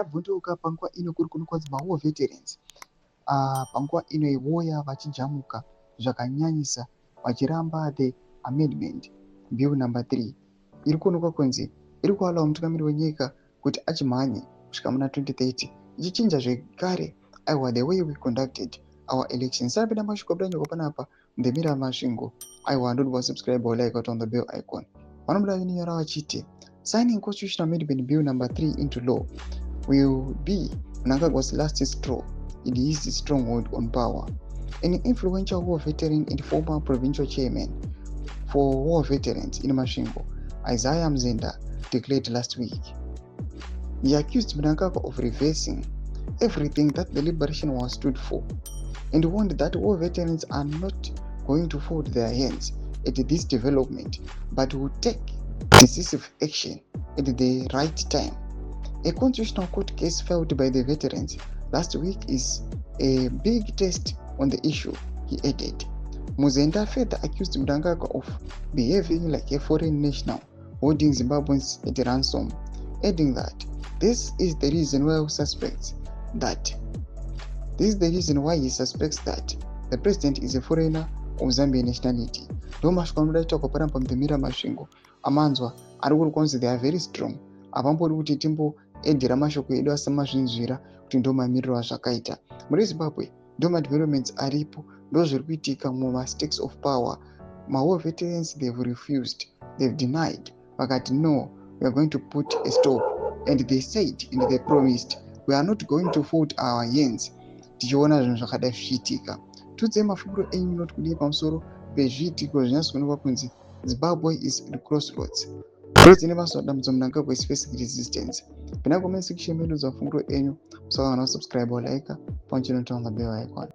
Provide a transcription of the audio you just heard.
ndabvunduka panguva ino kuri kunokwadza war veterans panguva ino yevoya vachijamuka zvakanyanyisa vachiramba the amendment bill number 3 iri kuonekwa kunzi iri kualawo mutungamiri wenyika kuti achimhanye kusvika muna 2030 ichichinja zvekare aiwa the way we conducted our elections. Sapeda mashoko kudanyo panapa ndemira masvingo aiwa ndodi wasubscribe or like on the bell icon. Vanomuda vinyora vachiti signing constitutional amendment bill number 3 into law will be Mnangagwa's last straw in his stronghold on power. An influential war veteran and former provincial chairman for war veterans in Masvingo, Isaiah Mzenda, declared last week. He accused Mnangagwa of reversing everything that the liberation war stood for and warned that war veterans are not going to fold their hands at this development but will take decisive action at the right time. A constitutional court case filed by the veterans last week is a big test on the issue, he added. Muzenda further accused Mnangagwa of behaving like a foreign national, holding Zimbabweans at ransom, adding that this is the reason why he suspects that the president is a foreigner of Zambian nationality. Ndomashoko anodaita kuparamba mudhemira masvingo amanzwa ari kuri kunzi they are very strong. Apambori kuti timboedhera mashoko edu asamazvinzvira kuti ndomamiriro azvakaita. Muri Zimbabwe ndomadevelopments aripo ndozviri kuitika mumastakes of power. War veterans they've refused, they've denied, vakati no, we are going to put a stop, and they said and they promised we are not going to fold our hands tichiona zvinhu zvakada zvichiitika. Tudze mafunguro enyu noti kudii pamusoro pezviitiko zvinyatsonekwa kunzi Zimbabwe is at crossroads. Dzine masodamdzo Mnangagwa is facing resistance. Pina comment section medu za mafunguro enyu, so subscribe or like, punch on the bell icon.